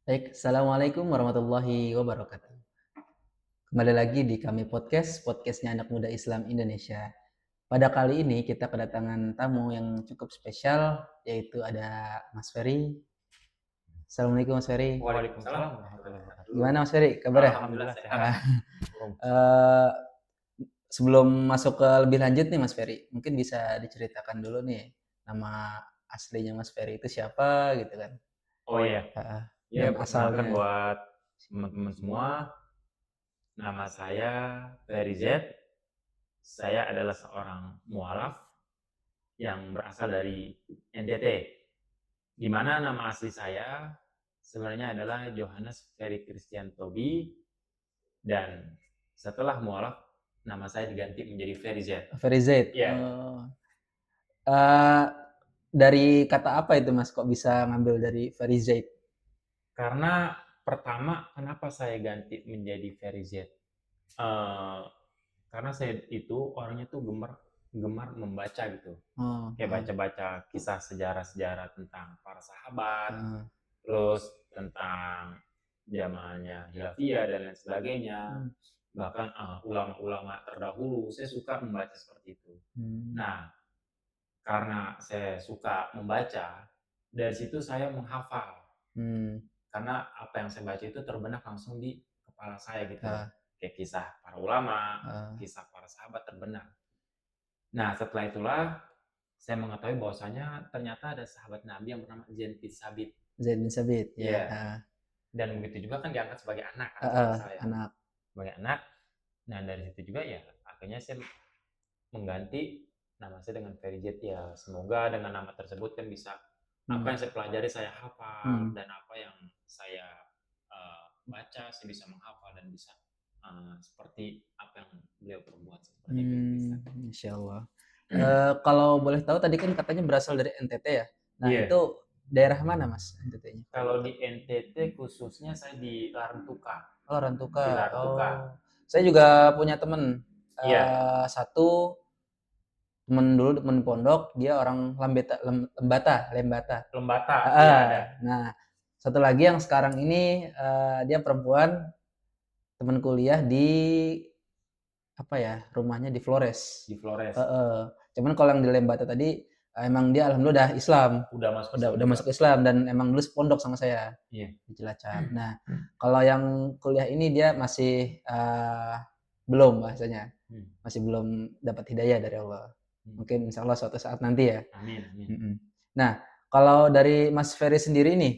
Baik, Assalamualaikum warahmatullahi wabarakatuh. Kembali lagi di kami podcastnya Anak Muda Islam Indonesia. Pada kali ini kita kedatangan tamu yang cukup spesial, yaitu ada Mas Ferry. Assalamualaikum Mas Ferry. Waalaikumsalam warahmatullahi wabarakatuh. Gimana Mas Ferry, kabarnya? Alhamdulillah sehat. Ah, Om. eh, Sebelum masuk ke lebih lanjut nih Mas Ferry, mungkin bisa diceritakan dulu nih nama aslinya Mas Ferry itu siapa gitu kan? Oh iya, Ah, ya dan perkenalkan asalnya. buat teman-teman semua, nama saya Ferry Z. Saya adalah seorang mualaf yang berasal dari NTT, di mana nama asli saya sebenarnya adalah Johannes Ferry Christian Tobi, dan setelah mualaf nama saya diganti menjadi Ferry Z. Ferry Z. Ya, Eh, dari kata apa itu Mas, kok bisa ngambil dari Ferry Zaid? karena pertama kenapa saya ganti menjadi Ferry Z? Eh, karena saya itu orangnya tuh gemar gemar membaca gitu, Oh, kayak baca-baca kisah sejarah-sejarah tentang para sahabat, heeh. terus tentang zamannya Hilafiyah dan lain sebagainya, bahkan ulama-ulama terdahulu. Saya suka membaca seperti itu. Hmm. Nah, karena saya suka membaca, dari situ saya menghafal, Hmm. karena apa yang saya baca itu terbenak langsung di kepala saya gitu loh, Ah, kayak kisah para ulama, ah. kisah para sahabat terbenak. Nah, setelah itulah saya mengetahui bahwasanya ternyata ada sahabat Nabi yang bernama Zaid bin Sabit. Zaid bin Sabit ya. Iya. Dan begitu juga kan diangkat sebagai anak kan sama saya. Anak. Sebagai anak. Nah, dari situ juga ya akhirnya saya mengganti nama saya dengan Ferry Jet ya. Semoga dengan nama tersebut kan bisa apa yang saya pelajari saya hafal, dan apa yang saya baca saya bisa menghafal dan bisa seperti apa yang beliau perbuat seperti itu bisa. Insya Allah. Kalau boleh tahu tadi kan katanya berasal dari NTT ya. Nah Iya. itu daerah mana Mas NTT-nya? Kalau di NTT khususnya saya di Larantuka. Oh, Rantuka. Di Larantuka. Oh, saya juga punya temen Iya. satu temen dulu temen pondok, dia orang Lembata, Lembata. Lembata, iya Heeh. ada. Nah, satu lagi yang sekarang ini dia perempuan, teman kuliah di apa ya, rumahnya di Flores. Di Flores. Heeh. Cuman kalau yang di Lembata tadi emang dia alhamdulillah udah Islam. Udah masuk Udah Islam udah juga. masuk Islam dan emang dulu sepondok sama saya Iya. di Cilacap. Nah, kalau yang kuliah ini dia masih belum bahasanya. Masih belum dapat hidayah dari Allah. Mungkin insya Allah suatu saat nanti ya. Amin, amin. Nah, kalau dari Mas Ferry sendiri nih,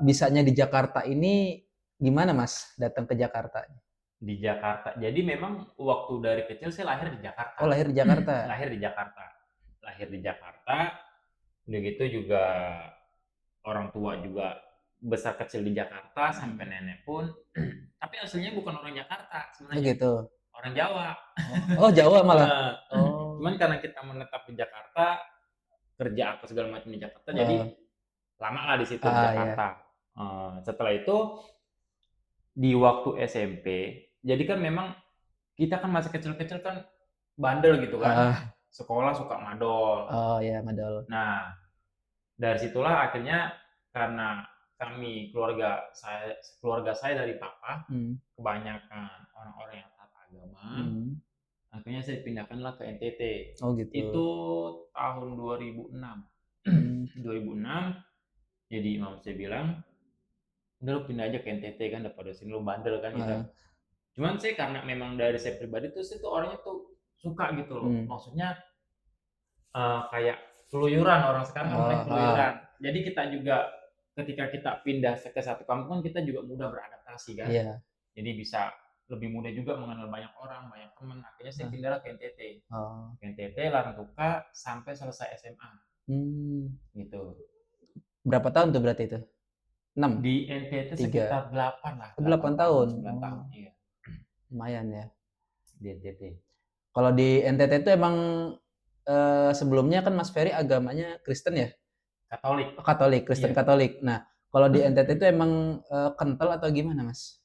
bisanya di Jakarta ini gimana Mas datang ke Jakarta? Di Jakarta. Jadi memang waktu dari kecil saya lahir di Jakarta. Oh, lahir di Jakarta. Lahir di Jakarta. Lahir di Jakarta. Udah gitu juga orang tua juga besar kecil di Jakarta sampai nenek pun. Tapi aslinya bukan orang Jakarta Oh sebenarnya. gitu. Orang Jawa. Oh, Jawa malah. Oh. Cuman karena kita menetap di Jakarta, kerja apa segala macam di Jakarta, jadi lama lah di situ di Ya. Jakarta. Setelah itu di waktu SMP, jadi kan memang kita kan masih kecil-kecil kan bandel gitu kan, sekolah suka madol. Oh ya, madol. Nah, dari situlah akhirnya karena keluarga saya dari papa kebanyakan orang-orang yang taat agama, akhirnya saya pindahkanlah ke NTT. Oh gitu. Itu tahun 2006. 2006, jadi imam saya bilang, udah lu pindah aja ke NTT kan, daripada sini lu bandel kan gitu. Cuman saya karena memang dari saya pribadi tuh, saya tuh orangnya tuh suka gitu loh. Maksudnya kayak keluyuran, orang sekarang namanya keluyuran. Jadi kita juga ketika kita pindah ke satu kampung, kita juga mudah beradaptasi kan. Iya. Jadi bisa lebih mudah juga mengenal banyak orang, banyak teman. Akhirnya saya pindah ke NTT. Ke NTT, Larantuka sampai selesai SMA. Gitu. Berapa tahun tuh berarti itu? 6? Di NTT sekitar 8 lah. 8 tahun. 9 tahun, iya. Lumayan ya. Di NTT. Kalau di NTT itu emang sebelumnya kan Mas Ferry agamanya Kristen ya? Katolik. Katolik, Kristen Katolik. Nah, kalau di NTT itu emang kental atau gimana Mas?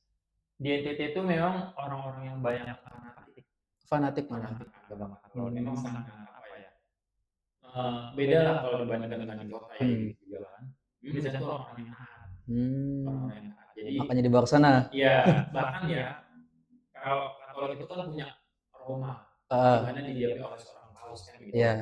Di NTT itu memang orang-orang yang banyak Fanatik malah. Agama Katolik. Memang sangat apa ya? Beda lah kalau dibandingkan dengan di kota ya gitu juga kan. Ini satu orang yang taat. orang-orang yang taat. Jadi Makanya dibawa ke sana. iya, bahkan ya kalau Katolik itu kan punya Roma, di mana didiami oleh seorang paus kan gitu. Iya.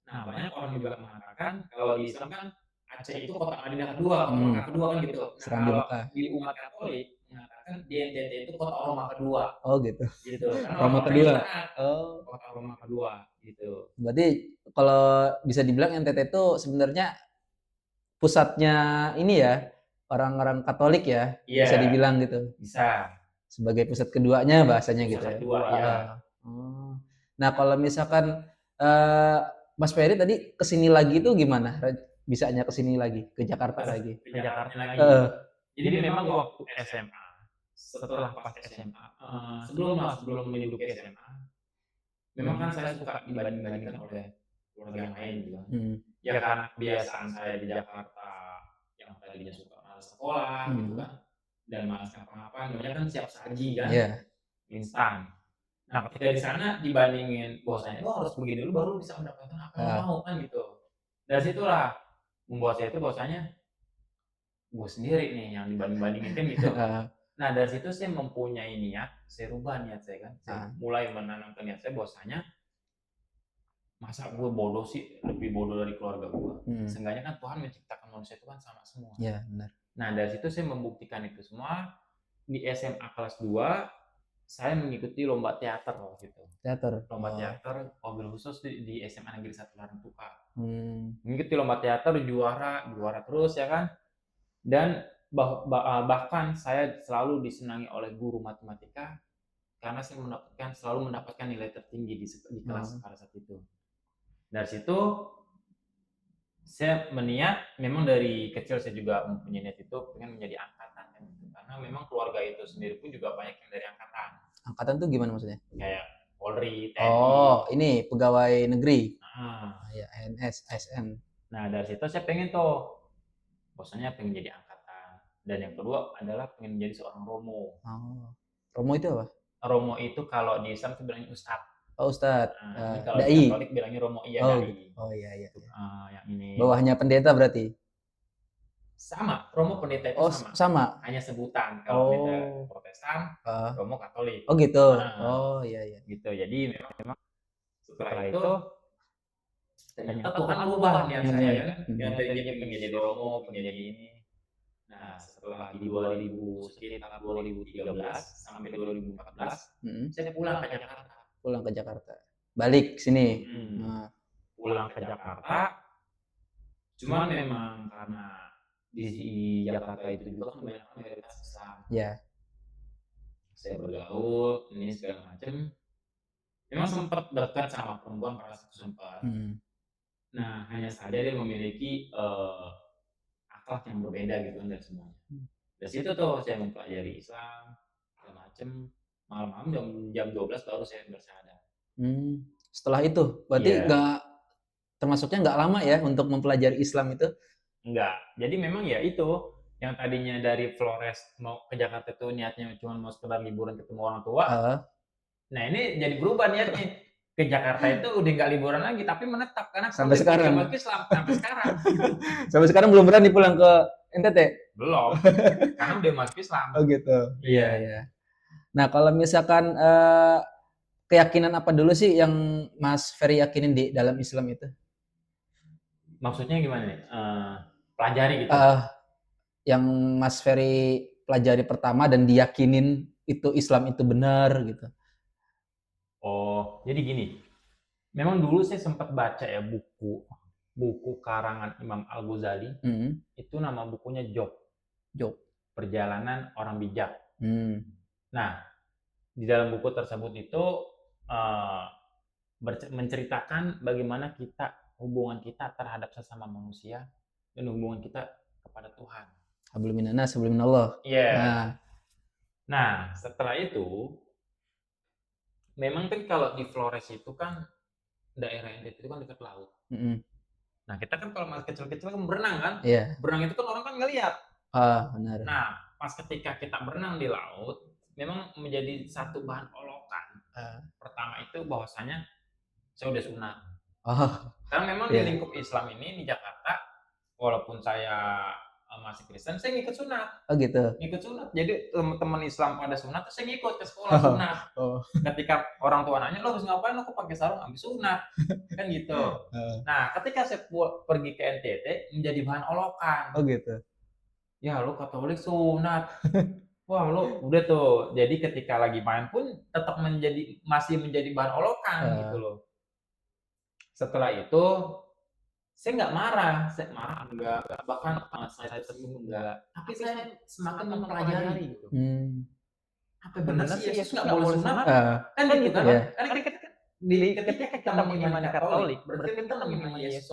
Nah, banyak orang juga mengatakan kalau di Islam kan Aceh itu kota Madinah kedua, kota Mekah kedua kan gitu. Nah, Serambi kalau Mekah. di umat Katolik mengatakan di NTT itu kota Roma kedua Oh gitu. gitu. Karena Roma orang-orang kedua. yang taat, Oh. kota Roma kedua gitu. Berarti kalau bisa dibilang NTT itu sebenarnya pusatnya ini ya, orang-orang Katolik ya, bisa Iya, dibilang gitu. bisa. Sebagai pusat keduanya bahasanya gitu Pusat ya. kedua ya. Oh. Nah, kalau misalkan Mas Ferry tadi kesini lagi tuh gimana? Bisanya kesini lagi ke Jakarta lagi? Ke Jakarta lagi. Heeh. Jadi memang waktu SMA, setelah pas SMA, sebelum menduduki SMA, memang kan saya suka dibanding-bandingkan oleh keluarga yang lain gitu kan. Ya karena kebiasaan saya di Jakarta yang tadinya suka malas sekolah gitu kan, dan malas ngapa-ngapain, namanya kan siap saji kan, Iya. instan. Nah ketika di sana dibandingin bahwasanya lo harus begini dulu baru bisa mendapatkan apa yang lo mau kan gitu. Dari situlah membuat saya itu bahwasanya gue sendiri nih yang dibanding-bandingin kan gitu. Nah dari situ saya mempunyai niat, saya rubah niat saya kan, saya mulai menanamkan niat saya bahwasanya masa gue bodoh sih, lebih bodoh dari keluarga gue. Seenggaknya kan Tuhan menciptakan manusia itu kan sama semua. Iya, benar. Nah dari situ saya membuktikan itu semua. Di SMA kelas 2 saya mengikuti lomba teater waktu itu. Lomba teater, mobil khusus di SMA Negeri 1 Larantuka. Mengikuti lomba teater, juara terus ya kan. Dan bahkan saya selalu disenangi oleh guru matematika karena saya selalu mendapatkan nilai tertinggi di kelas pada saat itu. Dari situ saya meniat, memang dari kecil saya juga mempunyai niat itu pengen menjadi angkatan kan gitu. Karena memang keluarga itu sendiri pun juga banyak yang dari angkatan. Angkatan tuh gimana maksudnya? Kayak Polri, TNI. Oh, ini pegawai negeri. Ya, ANS, ASN. Nah dari situ saya pengen tuh, bosannya pengen jadi angkatan. Dan yang kedua adalah pengen menjadi seorang romo. Romo itu apa? Romo itu kalau di Islam itu bilangnya ustadz. Oh, ustadz. Ini kalau di Dai. Katolik bilangnya romo, iya Oh, dai. oh iya. Yang ini. Bawahnya pendeta berarti? Sama, romo pendeta itu sama. Hanya sebutan. Kalau pendeta Protestan, romo Katolik. Oh gitu. Oh iya. Gitu. Jadi memang setelah itu ternyata Tuhan ubah niat saya kan. Yang tadinya pengen jadi romo, pengen jadi ini. Nah, setelah di 2013 sampai 2014, saya pulang ke Jakarta. Balik sini. Pulang ke Jakarta. Cuman memang karena di Jakarta itu juga kan banyak mayoritas Islam. Ya. Saya bergaul, ini segala macam. Memang sempat dekat sama perempuan pada satu sempat. Nah, hanya saja dia memiliki akhlak yang berbeda gitu dari semuanya. Dari situ tuh saya mempelajari Islam, segala macam. Malam-malam jam 12 baru saya bersyahadat. Setelah itu, berarti termasuknya nggak lama ya untuk mempelajari Islam itu? Enggak. Jadi memang ya itu, yang tadinya dari Flores mau ke Jakarta itu niatnya cuma mau sekedar liburan ketemu orang tua. Nah ini jadi berubah niatnya. Ke Jakarta itu udah nggak liburan lagi, tapi menetap karena sampai sekarang masuk Islam sampai sekarang. Sampai sekarang belum berani pulang ke NTT? Belum, karena udah masuk Islam. Oh gitu. Iya. Nah kalau misalkan keyakinan apa dulu sih yang Mas Ferry yakinin di dalam Islam itu? Maksudnya gimana nih? Pelajari gitu? Yang Mas Ferry pelajari pertama dan diyakinin itu Islam itu benar gitu. Oh, jadi gini. Memang dulu saya sempat baca ya buku karangan Imam Al-Ghazali. Itu nama bukunya Job. Perjalanan Orang Bijak. Nah, di dalam buku tersebut itu menceritakan bagaimana hubungan kita terhadap sesama manusia dan hubungan kita kepada Tuhan. Hablum minannas, hablum minallah. Iya. Nah, setelah itu memang kan kalau di Flores itu kan daerah NTT itu kan dekat laut. Nah, kita kan kalau masih kecil-kecil kan berenang kan? Berenang itu kan orang kan ngelihat. Benar. Nah, pas ketika kita berenang di laut, memang menjadi satu bahan olokan. Pertama itu bahwasanya saya udah sunat. Karena memang di lingkup Islam ini di Jakarta, walaupun saya masih Kristen, saya ngikut sunat. Oh gitu. Ngikut sunat. Jadi teman-teman Islam pada sunat, terus saya ngikut ke sekolah Oh. sunat. Oh. Ketika orang tua nanya, lo harus ngapain? Lo kok pakai sarung habis sunat? Kan gitu. Nah, ketika saya pergi ke NTT menjadi bahan olokan. Oh gitu. Ya lo Katolik sunat. Wah lo udah tuh. Jadi ketika lagi main pun tetap masih menjadi bahan olokan gitu loh. Setelah itu saya nggak marah, enggak, bahkan saya tersinggung enggak. Tapi saya semakin mempelajari gitu. Apa benar sih Yesus nggak boleh sunat? Kan gitu kan? Iya. Kan ketika kita mengimani Katolik, berarti kita mengimani Yesus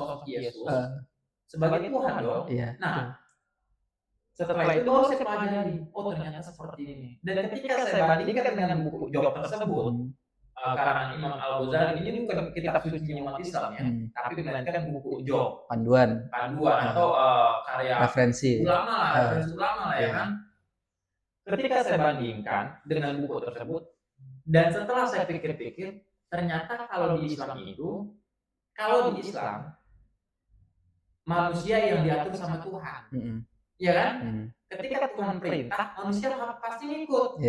sebagai Tuhan dong. Iya. Nah, setelah itu baru saya pelajari, oh ternyata seperti ini. Dan ketika saya bandingkan dengan buku Job tersebut, karena Imam Al-Ghazali ini bukan kitab suci umat Islam ya, tapi melainkan buku Job, panduan atau karya referensi ulama lah ya kan. Ketika saya bandingkan dengan buku tersebut, dan setelah saya pikir-pikir, ternyata kalau di Islam manusia yang diatur sama Tuhan, ya kan? Ketika Tuhan perintah, manusia pasti ngikut.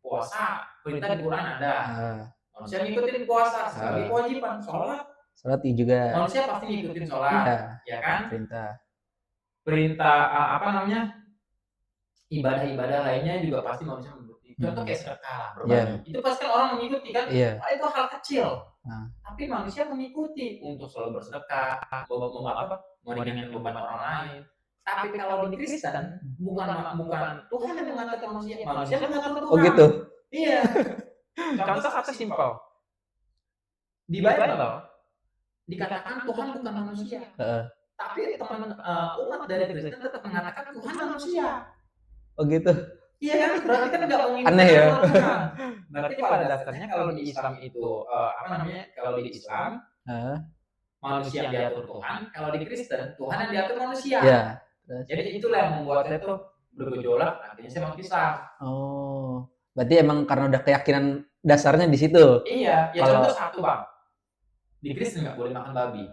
Puasa, perintah di Quran ada. Manusia ngikutin puasa sebagai kewajiban. Sholat juga. Manusia pasti ngikutin sholat, ya kan? Perintah ibadah-ibadah lainnya juga pasti manusia mengikuti. Contoh kayak sedekah, berbagi. Itu pasti kan orang mengikuti kan? Itu hal kecil. Tapi manusia mengikuti untuk selalu bersedekah, meringankan beban orang lain. Tapi kalau di Kristen bukan Tuhan yang mengatur manusia yang mengatur Tuhan. Oh gitu. Iya. Contoh kata simpel. Di Bible dikatakan Tuhan bukan manusia. Tapi umat dari Kristen tetap mengatakan Tuhan manusia. Oh gitu. Iya kan? Berarti kan nggak mengikuti aneh ya. Tuhan. Berarti pada dasarnya kalau di Islam itu kalau di Islam manusia yang diatur Tuhan, kalau di Kristen Tuhan yang diatur manusia. Ya. Jadi itulah yang membuat saya tuh bergejolak, akhirnya saya masuk Islam. Oh, berarti emang karena udah keyakinan dasarnya di situ. Iya, ya contoh satu bang, di Kristen nggak boleh makan babi.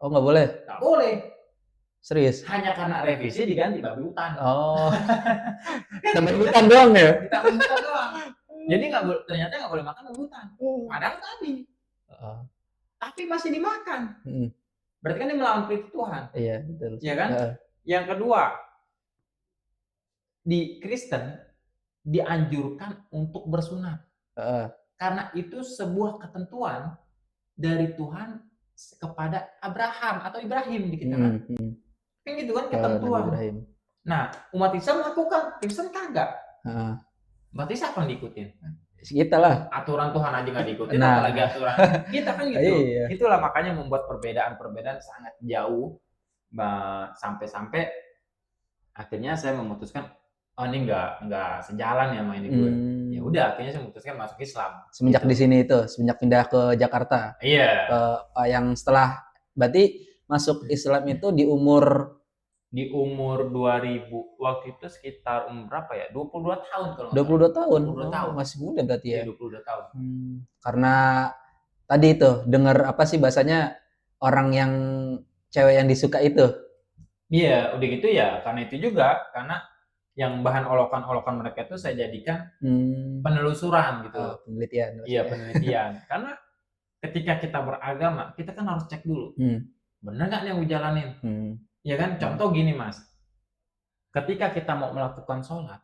Oh nggak boleh? Nggak boleh. Serius? Hanya karena revisi diganti babi hutan. Oh, babi hutan doang ya? Babi hutan doang. Jadi ternyata nggak boleh makan babi hutan. Padahal tadi. Tapi masih dimakan. Berarti kan dia melawan perintah Tuhan. Iya betul. Iya kan? Yang kedua, di Kristen dianjurkan untuk bersunat. Karena itu sebuah ketentuan dari Tuhan kepada Abraham atau Ibrahim di kita kan. Kan gitu kan ketentuan. Nah, umat Islam melakukan, Kristen kagak. Berarti siapa yang diikutin? Kita lah. Aturan Tuhan aja nggak diikutin, apalagi aturan kita kan gitu. Iya. Itulah makanya membuat perbedaan sangat jauh. Sampai akhirnya saya memutuskan ini nggak sejalan ya sama ini gue. Ya udah akhirnya saya memutuskan masuk Islam. Semenjak di sini itu, semenjak pindah ke Jakarta. Iya. Yang setelah berarti masuk Islam itu di umur 2000 waktu itu sekitar berapa ya? 22 tahun kalau 22 tahun. 22 tahun. Masih muda berarti ya. 22 tahun. Karena tadi itu dengar apa sih bahasanya orang yang cewek yang disuka itu. Iya, udah gitu ya. Karena itu juga karena yang bahan olokan mereka itu saya jadikan penelusuran gitu. Penelitian. Iya, penelitian. Karena ketika kita beragama, kita kan harus cek dulu. Benar nggak yang ngejalanin? Ya kan? Contoh gini Mas. Ketika kita mau melakukan sholat,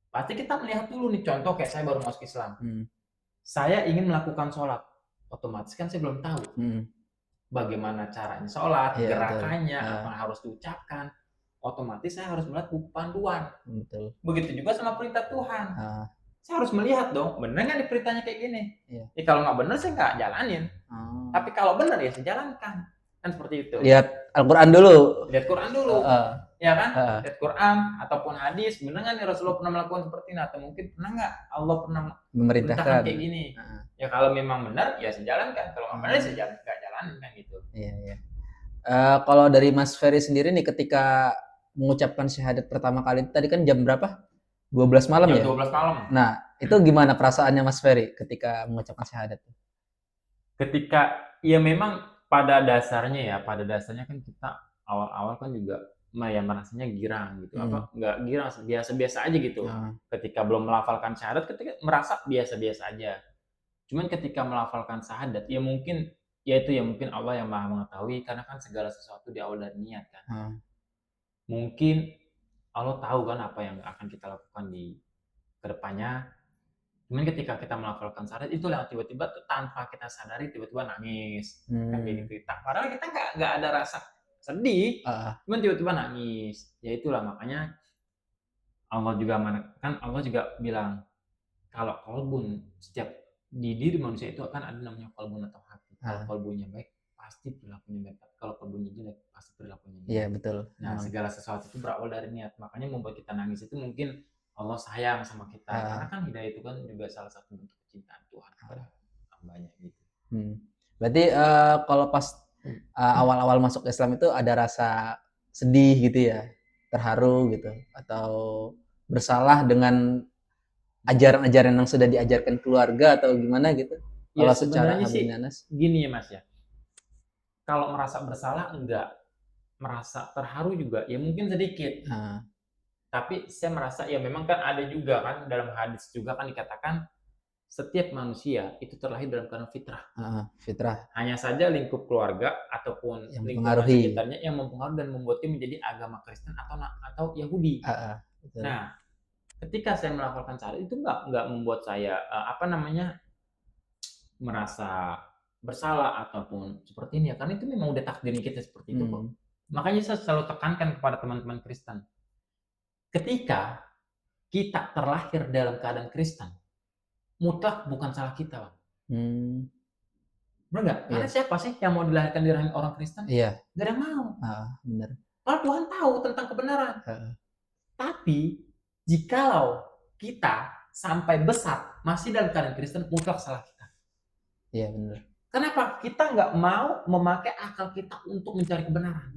pasti kita melihat dulu nih, contoh kayak saya baru masuk Islam. Saya ingin melakukan sholat. Otomatis kan saya belum tahu. Bagaimana caranya sholat, gerakannya, apa yang harus diucapkan. Otomatis saya harus melihat buku panduan. Betul. Begitu juga sama perintah Tuhan. Saya harus melihat dong, benar nggak di perintahnya kayak gini? Kalau nggak benar saya nggak jalanin. Tapi kalau benar ya saya jalankan. Kan seperti itu. Lihat Al-Quran dulu. Ya kan? Lihat Quran ataupun hadis, benar nggak nih Rasulullah pernah melakukan seperti ini? Atau mungkin pernah nggak Allah pernah memerintahkan kayak gini? Ya kalau memang benar ya saya jalankan. Kalau nggak benar saya nggak jalanin kan gitu. Iya. Kalau dari Mas Ferry sendiri nih ketika mengucapkan syahadat pertama kali itu tadi kan jam berapa? 12 malam ya? 12 malam. Nah, itu gimana perasaannya Mas Ferry ketika mengucapkan syahadat? Ketika ya memang pada dasarnya kan kita awal-awal kan juga merasanya girang gitu, nggak girang, biasa-biasa aja gitu. Ketika belum melafalkan syahadat, ketika merasa biasa-biasa aja. Cuman ketika melafalkan syahadat, ya mungkin mungkin Allah yang Maha mengetahui, karena kan segala sesuatu di awal dari niat kan. Mungkin Allah tahu kan apa yang akan kita lakukan di kedepannya. Cuman ketika kita melafalkan syahadat, itulah tiba-tiba tuh tanpa kita sadari tiba-tiba nangis. Kan kayak gitu. Padahal kita nggak ada rasa sedih, cuman tiba-tiba nangis. Ya itulah makanya Allah juga bilang kalau kolbun, setiap di diri manusia itu akan ada namanya kolbun atau hati. Kalau kolbunnya baik, pasti perilakunya baik. Kalau kolbunnya jelek, pasti perilakunya jelek. Iya, betul. Nah, segala sesuatu itu berawal dari niat. Makanya membuat kita nangis itu mungkin Allah sayang sama kita. Karena kan hidayah itu kan juga salah satu bentuk kecintaan Tuhan kepada hambanya gitu. Berarti kalau pas awal-awal masuk Islam itu ada rasa sedih gitu ya, terharu gitu, atau bersalah dengan ajaran-ajaran yang sudah diajarkan keluarga atau gimana gitu? Ya, Kalau secara sebenarnya sih Nanas gini ya Mas ya. Kalau merasa bersalah enggak, merasa terharu juga ya mungkin sedikit. Tapi saya merasa ya memang kan ada juga kan dalam hadis juga kan dikatakan setiap manusia itu terlahir dalam keadaan fitrah. Fitrah. Hanya saja lingkup keluarga ataupun yang lingkungan sekitarnya yang mempengaruhi dan membuatnya menjadi agama Kristen atau Yahudi. Nah, ketika saya melafalkan syahadat itu nggak membuat saya merasa bersalah ataupun seperti ini ya, karena itu memang udah takdirnya kita seperti itu kok. Makanya saya selalu tekankan kepada teman-teman Kristen, ketika kita terlahir dalam keadaan Kristen, mutlak bukan salah kita, Bang. Benar nggak? Karena siapa sih yang mau dilahirkan di rahim orang Kristen? Iya. Gak ada yang mau. Benar. Kalau Tuhan tahu tentang kebenaran. Tapi jikalau kita sampai besar masih dalam keadaan Kristen, mutlak salah kita. Iya, benar. Kenapa? Kita nggak mau memakai akal kita untuk mencari kebenaran.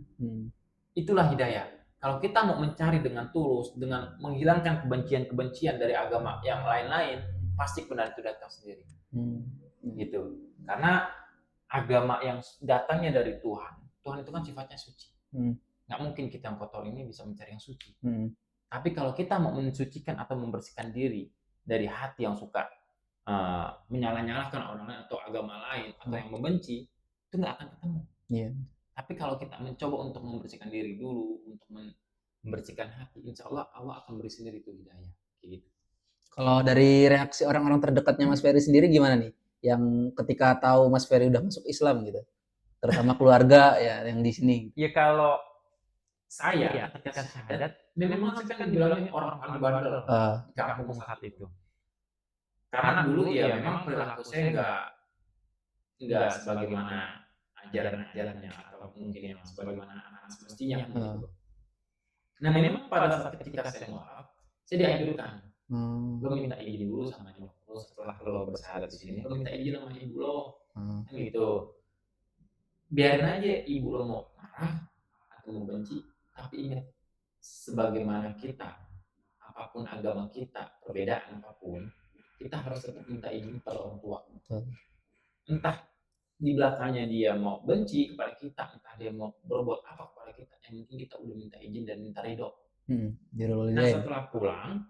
Itulah hidayah. Kalau kita mau mencari dengan tulus, dengan menghilangkan kebencian-kebencian dari agama yang lain-lain, pasti benar itu datang sendiri. Gitu. Karena agama yang datangnya dari Tuhan itu kan sifatnya suci. Nggak mungkin kita yang kotor ini bisa mencari yang suci. Tapi kalau kita mau mensucikan atau membersihkan diri dari hati yang suka menyalah-nyalahkan orang lain atau agama lain atau yang membenci, itu nggak akan ketemu. Tapi kalau kita mencoba untuk membersihkan diri dulu, untuk membersihkan hati, insya Allah akan beri sendiri itu hidayah. Gitu. Kalau dari reaksi orang-orang terdekatnya Mas Ferry sendiri gimana nih? Yang ketika tahu Mas Ferry udah masuk Islam gitu, terutama keluarga ya yang di sini. Ya kalau saya ketika syahadat, memang saya kan dibilangin orang paling bandel di kampung saat itu. Karena dulu ya memang perilaku saya nggak sebagaimana ajaran-ajarannya atau mungkin yang sebagaimana anak semestinya. Nah memang pada saat ketika saya mualaf, saya dianjurkan lo minta izin dulu sama ibu lo setelah lo bersyahadat di sini, lo minta izin sama ibu lo, kan gitu. Biarin aja ibu lo mau marah atau mau benci, tapi ingat sebagaimana kita, apapun agama kita, perbedaan apapun, kita harus tetap minta izin kepada orang tua. Entah di belakangnya dia mau benci kepada kita, entah dia mau berbuat apa kepada kita, yang penting kita udah minta izin dan minta ridho. Nah setelah pulang,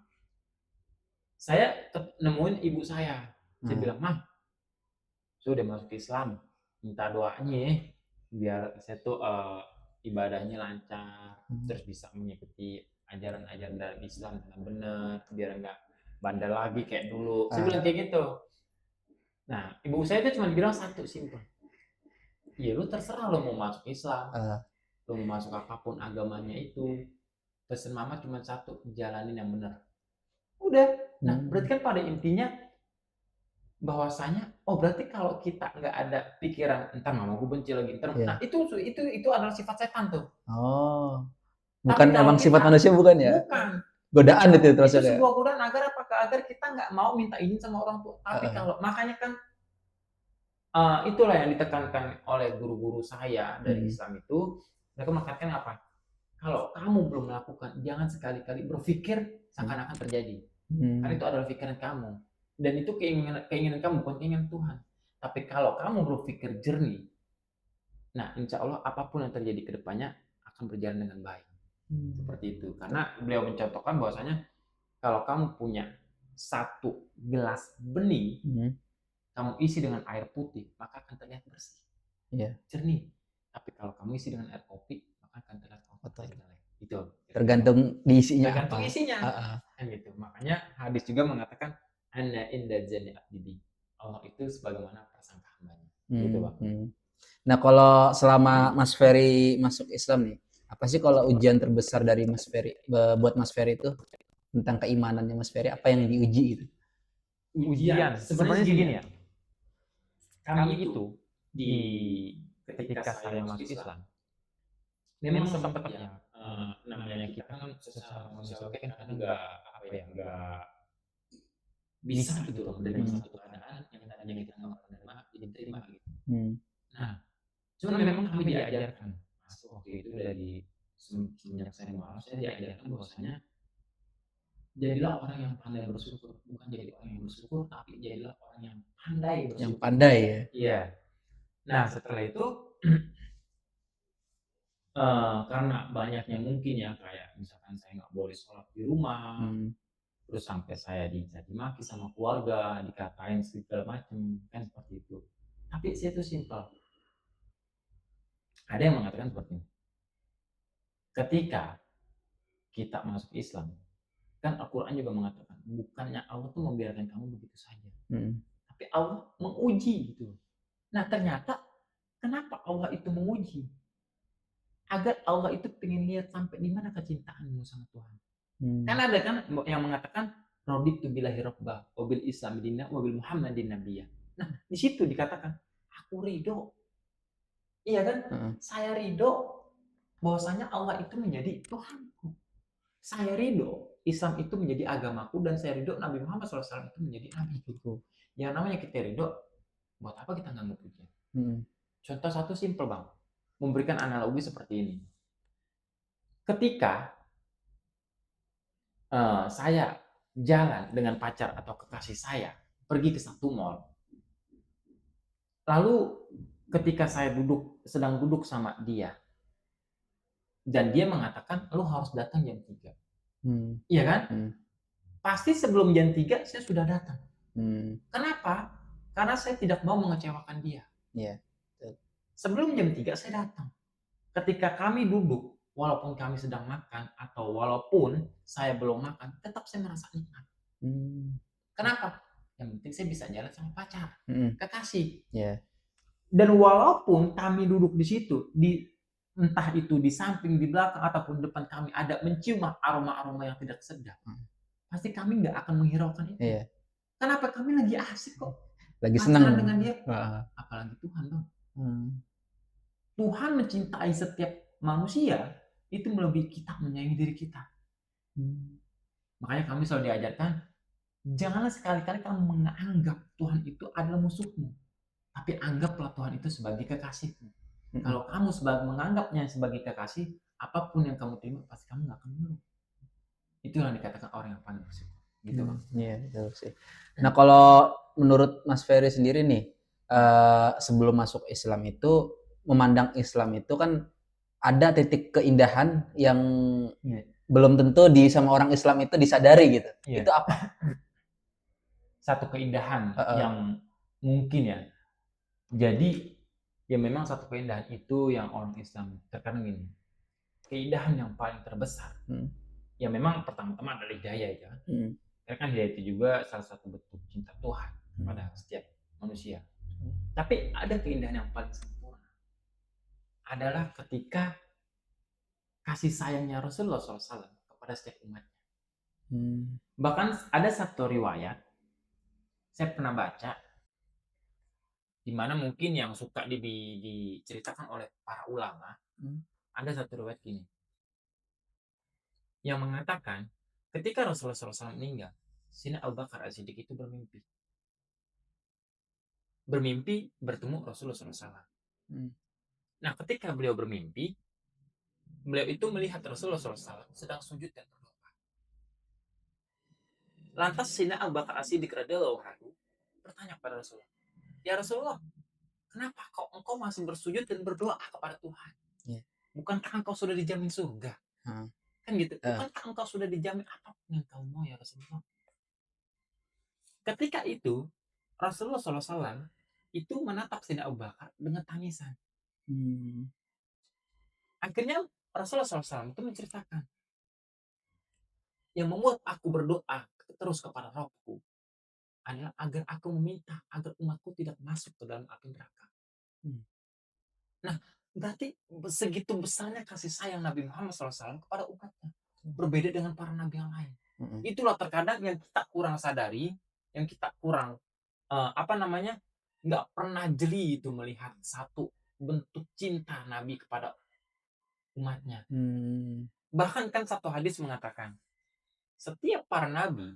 saya nemuin ibu saya. Saya bilang, "Mah, sudah masuk Islam, minta doanya ya, biar saya tuh ibadahnya lancar, terus bisa mengikuti ajaran-ajaran dalam Islam dengan benar, biar nggak bandel lagi kayak dulu." Saya bilang kayak gitu. Nah, ibu saya itu cuma bilang satu simpel, "Ya lu terserah lo mau masuk Islam, lo mau masuk apapun agamanya itu, pesan mama cuma satu, jalanin yang benar." Udah. Nah, berarti kan pada intinya bahwasanya, oh berarti kalau kita nggak ada pikiran entar mama gue benci lagi, nah itu adalah sifat setan tuh. Bukan emang sifat manusia, bukan ya? Bukan. Godaan itu terus ya. Itu sebuah godaan agar kita nggak mau minta izin sama orang tua. Tapi kalau makanya kan itulah yang ditekankan oleh guru-guru saya dari Islam itu, mereka menekankan apa? Kalau kamu belum melakukan, jangan sekali-kali berpikir seakan-akan terjadi. Karena itu adalah pikiran kamu. Dan itu keinginan kamu, bukan keinginan Tuhan. Tapi kalau kamu berpikir jernih, nah insya Allah apapun yang terjadi ke depannya akan berjalan dengan baik. Seperti itu. Karena beliau mencontohkan bahwasanya kalau kamu punya satu gelas bening, kamu isi dengan air putih, maka akan terlihat bersih, jernih. Tapi kalau kamu isi dengan air kopi, maka akan terlihat kotor, jelek. Itu. Tergantung diisinya Tergantung apa. isinya. Kan gitu. Makanya hadis juga mengatakan anna inda dzanni abdi. Allah itu sebagaimana prasangka hambanya. Gitu, Bang. Nah, kalau selama Mas Ferry masuk Islam nih, apa sih kalau ujian terbesar dari Mas Ferry buat Mas Ferry itu tentang keimanannya Mas Ferry, apa yang diuji itu? Ujian. Sebenarnya segini ya. Kami itu di ketika saya masuk Islam, memang sempat ya, namanya kita kan secara manusiawi kan kadang nggak apa ya, nggak bisa gitu loh menerima satu keadaan yang tadinya kita nggak pernah terima jadi terima gitu. Nah, cuman memang kami diajarkan waktu itu dari semenjak saya mualaf, saya diajarkan bahwasanya jadilah orang yang pandai bersyukur, bukan jadi orang yang bersyukur, tapi jadilah orang yang pandai bersyukur. Yang pandai ya. Iya. Nah, setelah itu karena banyaknya mungkin ya, kayak misalkan saya nggak boleh sholat di rumah, terus sampai saya dicaci maki sama keluarga, dikatain segala macem, kan seperti itu. Tapi saya itu simpel. Ada yang mengatakan seperti ini. Ketika kita masuk Islam, kan Al-Quran juga mengatakan, bukannya Allah tuh membiarkan kamu begitu saja, tapi Allah menguji gitu. Nah, ternyata kenapa Allah itu menguji? Agar Allah itu pengen lihat sampai di mana kecintaanmu sama Tuhan. Kan ada kan yang mengatakan raditu billahi rabbah, wabil Islam dinna, wabil Muhammadin nabiyya. Nah, di situ dikatakan aku ridho. Iya kan? Saya ridho bahwasanya Allah itu menjadi Tuhanku. Saya ridho Islam itu menjadi agamaku, dan saya ridho Nabi Muhammad SAW itu menjadi nabiku. Yang namanya kita ridho, buat apa kita nggak ujian? Contoh satu simpel, Bang. Memberikan analogi seperti ini. Ketika saya jalan dengan pacar atau kekasih saya pergi ke satu mall, lalu ketika saya sedang duduk sama dia dan dia mengatakan lu harus datang jam 3, iya kan? Pasti sebelum jam 3 saya sudah datang. Kenapa? Karena saya tidak mau mengecewakan dia. Sebelum jam 3 saya datang. Ketika kami duduk, walaupun kami sedang makan atau walaupun saya belum makan, tetap saya merasa nikmat. Kenapa? Yang penting saya bisa jalan sama pacar, kekasih. Dan walaupun kami duduk di situ, entah itu di samping, di belakang, ataupun depan kami ada mencium aroma-aroma yang tidak sedap, pasti kami nggak akan menghiraukan itu. Kenapa? Kami lagi asik kok, lagi pacaran senang dengan dia. Apalagi Tuhan, Bang. Tuhan mencintai setiap manusia itu melebihi kita menyayangi diri kita. Makanya kami selalu diajarkan, janganlah sekali-kali kamu menganggap Tuhan itu adalah musuhmu, tapi anggaplah Tuhan itu sebagai kekasihmu. Kalau kamu menganggapnya sebagai kekasih, apapun yang kamu terima pasti kamu nggak akan mengeluh. Itu yang dikatakan orang yang pandai bersyukur. Gitu, Bang. Iya, betul sih. Nah, kalau menurut Mas Ferry sendiri nih, sebelum masuk Islam itu, memandang Islam itu kan ada titik keindahan yang belum tentu sama orang Islam itu disadari gitu. Itu apa? Satu keindahan yang mungkin ya. Jadi ya memang satu keindahan itu yang orang Islam terkadang gini. Keindahan yang paling terbesar. Ya memang pertama-tama adalah hidayah ya. Karena kan hidayah itu juga salah satu bentuk cinta Tuhan pada setiap manusia. Tapi ada keindahan yang paling sempurna. Adalah ketika kasih sayangnya Rasulullah SAW kepada setiap umatnya. Bahkan ada satu riwayat, saya pernah baca, di mana mungkin yang suka diceritakan oleh para ulama, ada satu riwayat gini, yang mengatakan ketika Rasulullah SAW meninggal, Sayyidina Abu Bakar As-Siddiq itu bermimpi bertemu Rasulullah SAW. Nah, ketika beliau bermimpi, beliau itu melihat Rasulullah SAW sedang sujud dan berdoa. Lantas Sayyidina Abu Bakar As-Siddiq radhiyallahu anhu bertanya kepada Rasulullah, ya Rasulullah, kenapa engkau masih bersujud dan berdoa kepada Tuhan? Bukankah engkau sudah dijamin surga? Kan gitu. Bukankah engkau sudah dijamin apapun yang kau mau ya Rasulullah? Ketika itu Rasulullah SAW itu menatap Sayyidina Abu Bakar dengan tangisan. Akhirnya Rasulullah SAW itu menceritakan, yang membuat aku berdoa terus kepada Rabbku adalah agar aku meminta agar umatku tidak masuk ke dalam api neraka. Nah, berarti segitu besarnya kasih sayang Nabi Muhammad SAW kepada umatnya. Berbeda dengan para nabi yang lain. Itulah terkadang yang kita kurang sadari, yang kita kurang nggak pernah jeli itu melihat satu bentuk cinta Nabi kepada umatnya. Bahkan kan satu hadis mengatakan, setiap para nabi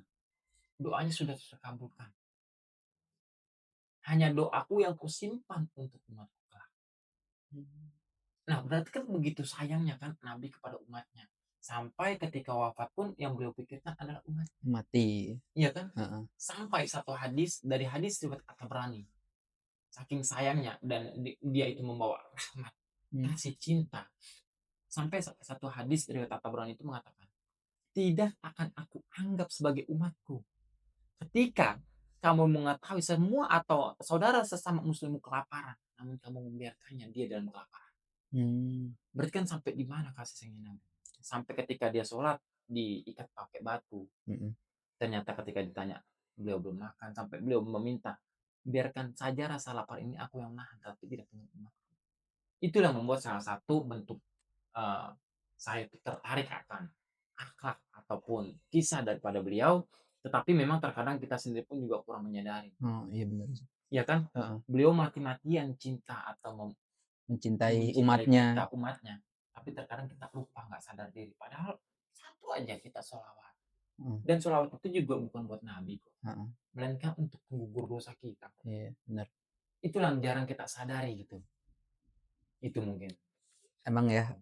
doanya sudah terkabulkan. Hanya doaku yang kusimpan untuk umatku. Nah, berarti kan begitu sayangnya kan Nabi kepada umatnya. Sampai ketika wafat pun yang beliau pikirkan adalah umat. Mati. Iya kan? Sampai satu hadis dari hadis riwayat At-Tabrani. Saking sayangnya dan dia itu membawa rahmat, kasih cinta. Sampai satu hadis riwayat At-Tabrani itu mengatakan, tidak akan aku anggap sebagai umatku ketika kamu mengetahui semua atau saudara sesama muslimmu kelaparan, namun kamu membiarkannya dia dalam kelaparan. Berarti kan sampai di mana kasih sayangnya Nabi? Sampai ketika dia sholat diikat pakai batu. Ternyata ketika ditanya beliau belum makan, sampai beliau meminta, biarkan saja rasa lapar ini aku yang nahan, tapi tidak punya umat. Itulah membuat salah satu bentuk saya tertarik akan akhlak ataupun kisah daripada beliau. Tetapi memang terkadang kita sendiri pun juga kurang menyadari. Iya benar. Ya kan? Beliau mati-matian cinta atau mencintai umatnya. Tapi terkadang kita lupa, nggak sadar diri. Padahal satu aja kita sholawat. Dan sholawat itu juga bukan buat Nabi kok. Melainkan untuk menggugur dosa kita. Iya, benar. Itulah yang jarang kita sadari gitu. Itu mungkin. Emang ya.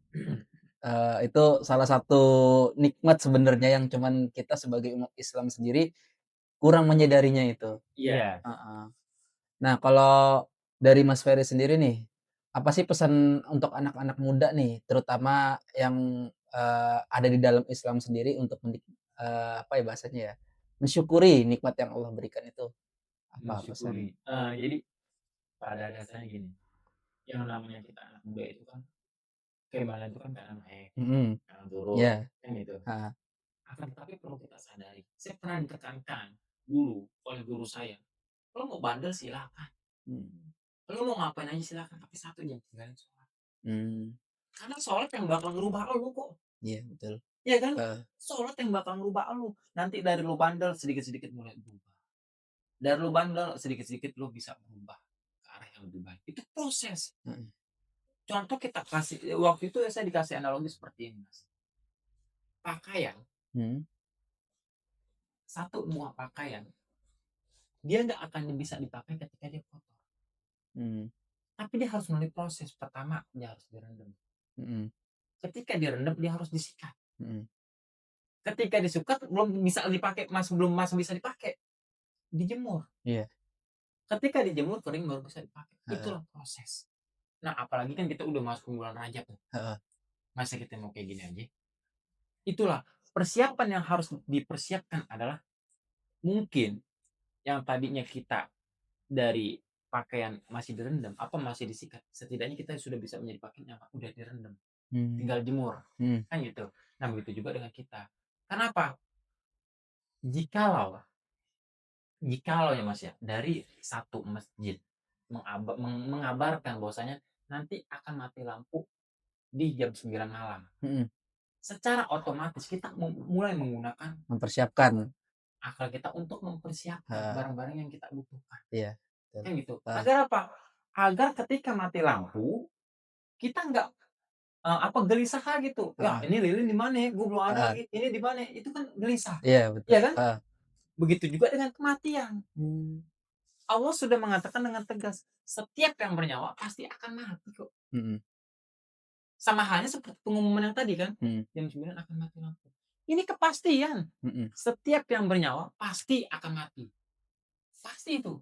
Itu salah satu nikmat sebenarnya yang cuman kita sebagai umat Islam sendiri kurang menyadarinya itu. Iya. Nah, kalau dari Mas Ferry sendiri nih, apa sih pesan untuk anak-anak muda nih, terutama yang ada di dalam Islam sendiri untuk apa ya bahasanya ya, mensyukuri nikmat yang Allah berikan itu, apa pesan? Mensyukuri. Jadi pada dasarnya gini, yang namanya kita anak muda itu kan keimanan itu kan kadang naik, kadang turun, kan gitu. Akan tetapi perlu kita sadari, saya pernah ditekankan dulu oleh guru saya, lo mau bandel silakan, lo mau ngapain aja silakan, tapi satu jangan tinggalin sholat. Karena sholat yang bakal ngerubah lo kok. Iya betul. Iya kan? Sholat yang bakal ngerubah lo. Nanti dari lo bandel sedikit-sedikit mulai berubah. Dari lo bandel sedikit-sedikit lo bisa berubah ke arah yang lebih baik. Itu proses. Contoh kita kasih, waktu itu saya dikasih analogi seperti ini Mas. Pakaian, satu buah pakaian, dia nggak akan bisa dipakai ketika dia kotor. Tapi dia harus melalui proses. Pertama, dia harus direndam. Ketika direndam, dia harus disikat. Ketika disikat, belum bisa dipakai, belum bisa dipakai, dijemur. Ketika dijemur, kering baru bisa dipakai. Itulah proses. Nah, apalagi kan kita udah masuk bulan Rajab tuh. Masa kita mau kayak gini aja? Itulah persiapan yang harus dipersiapkan adalah mungkin yang tadinya kita dari pakaian masih direndam apa masih disikat, setidaknya kita sudah bisa menjadi pakaian yang udah direndam, tinggal jemur, kan gitu. Nah begitu juga dengan kita. Kenapa? Jikalau ya Mas ya, dari satu masjid mengabarkan bahwasanya nanti akan mati lampu di jam 9 malam, secara otomatis kita mulai mempersiapkan akal kita untuk mempersiapkan barang-barang yang kita butuhkan. Kan gitu. Agar apa? Agar ketika mati lampu, kita nggak gelisah gitu. Ya ini lilin di mana? Gue belum ada lagi. Ini di mana? Itu kan gelisah. Iya kan? Begitu juga dengan kematian. Allah sudah mengatakan dengan tegas, setiap yang bernyawa pasti akan mati kok. Sama halnya seperti pengumuman yang tadi kan, jam 9 akan mati lampu. Ini kepastian. Setiap yang bernyawa pasti akan mati. Pasti itu.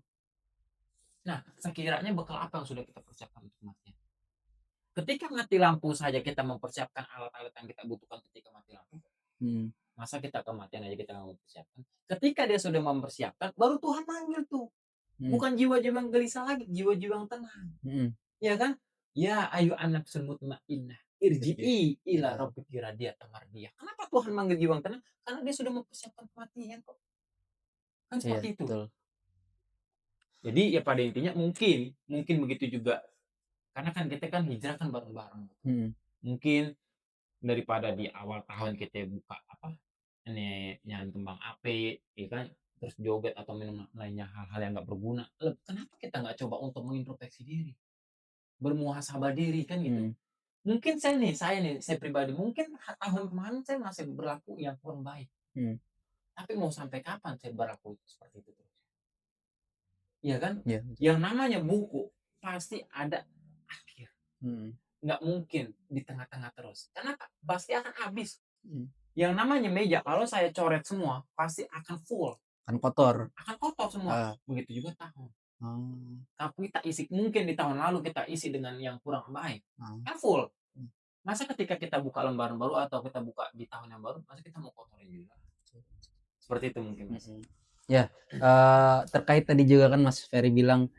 Nah, sekiranya bekal apa yang sudah kita persiapkan untuk kematian? Ketika mati lampu saja kita mempersiapkan alat-alat yang kita butuhkan ketika mati lampu, masa kita kematian aja kita nggak mempersiapkan? Ketika dia sudah mempersiapkan, baru Tuhan manggil tuh. Bukan jiwa-jiwa yang gelisah lagi, jiwa-jiwa yang tenang. Ya kan? Ya ayu anak mutmainnah, irji'i ila rabbiki radiyatan mardiyah. Kenapa Tuhan manggil jiwa yang tenang? Karena dia sudah mempersiapkan kematian kok. Kan Iya, seperti itu. betul. Jadi ya pada intinya mungkin begitu juga. Karena kan kita kan hijrah kan bareng-bareng. Mungkin daripada di awal tahun kita buka apa, ini nyanyi kembang api, ya kan, terus joget atau minum lainnya hal-hal yang nggak berguna. Kenapa kita nggak coba untuk mengintrospeksi diri, bermuhasabah diri kan gitu. Mungkin saya pribadi mungkin tahun kemarin saya masih berlaku yang kurang baik. Tapi mau sampai kapan saya berlaku seperti itu terus? Iya kan? Iya, Yang namanya buku pasti ada akhir. Nggak mungkin di tengah-tengah terus. Kenapa? Pasti akan habis. Yang namanya meja kalau saya coret semua pasti akan full. Kan kotor. Akan kotor semua. Begitu juga tahun. Tapi kita isi mungkin di tahun lalu kita isi dengan yang kurang baik. Kan full. Masa ketika kita buka lembaran baru atau kita buka di tahun yang baru, masa kita mau kotorin juga? Seperti itu mungkin, Mas. Ya, terkait tadi juga kan Mas Ferry bilang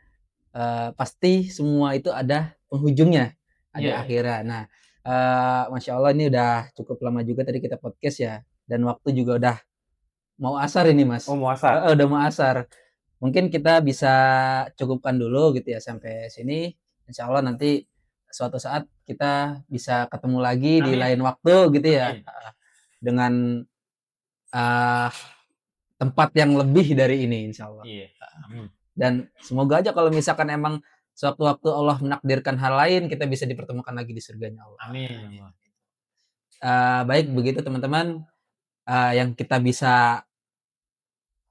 pasti semua itu ada penghujungnya, ada akhirnya. Nah, Masya Allah ini udah cukup lama juga tadi kita podcast ya, dan waktu juga udah mau asar ini Mas. Oh, mau asar? Udah mau asar. Mungkin kita bisa cukupkan dulu gitu ya sampai sini. Insya Allah nanti suatu saat kita bisa ketemu lagi di lain waktu gitu ya. Dengan tempat yang lebih dari ini insya Allah. Iya. Dan semoga aja kalau misalkan emang sewaktu-waktu Allah menakdirkan hal lain, kita bisa dipertemukan lagi di surganya Allah. Amin. Baik begitu teman-teman, yang kita bisa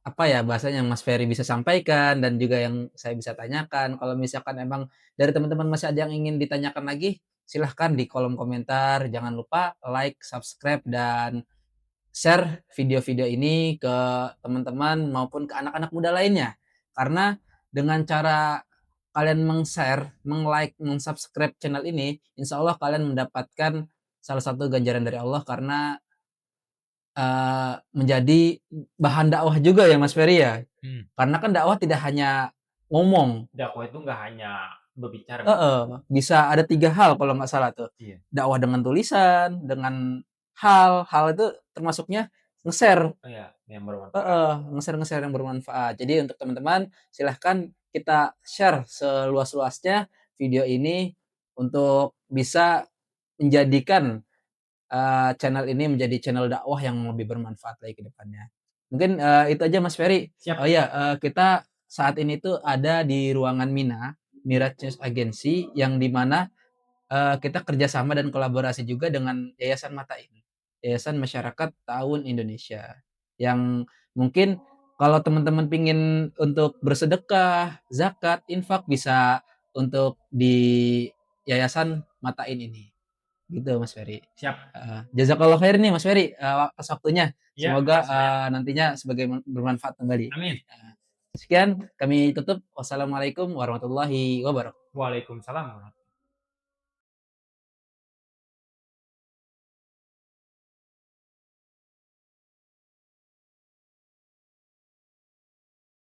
apa ya bahasanya Mas Ferry bisa sampaikan dan juga yang saya bisa tanyakan. Kalau misalkan emang dari teman-teman masih ada yang ingin ditanyakan lagi, silahkan di kolom komentar. Jangan lupa like, subscribe, dan share video-video ini ke teman-teman maupun ke anak-anak muda lainnya. Karena dengan cara kalian meng-share, meng-like, meng-subscribe channel ini, insya Allah kalian mendapatkan salah satu ganjaran dari Allah karena menjadi bahan dakwah juga ya Mas Ferry ya. Karena kan dakwah tidak hanya ngomong. Dakwah itu nggak hanya berbicara. Bisa ada 3 hal kalau nggak salah tuh. Dakwah dengan tulisan, dengan hal itu termasuknya nge-share. Yang bermanfaat. Nge-share yang bermanfaat. Jadi untuk teman-teman silahkan kita share seluas-luasnya video ini untuk bisa menjadikan channel ini menjadi channel dakwah yang lebih bermanfaat lagi ke depannya. Mungkin itu aja Mas Ferry. Siap. Oh iya, kita saat ini tuh ada di ruangan Mina, Miraj News Agency, yang dimana kita kerjasama dan kolaborasi juga dengan Yayasan Matain, Yayasan Masyarakat Ta'awun Indonesia. Yang mungkin kalau teman-teman pingin untuk bersedekah, zakat, infak bisa untuk di Yayasan Matain ini. Gitu Mas Ferry. Siap. Jazakallah khair nih Mas Ferry atas waktunya. Ya, Semoga nantinya sebagai bermanfaat kembali. Amin. Sekian kami tutup. Wassalamualaikum warahmatullahi wabarakatuh. Waalaikumsalam.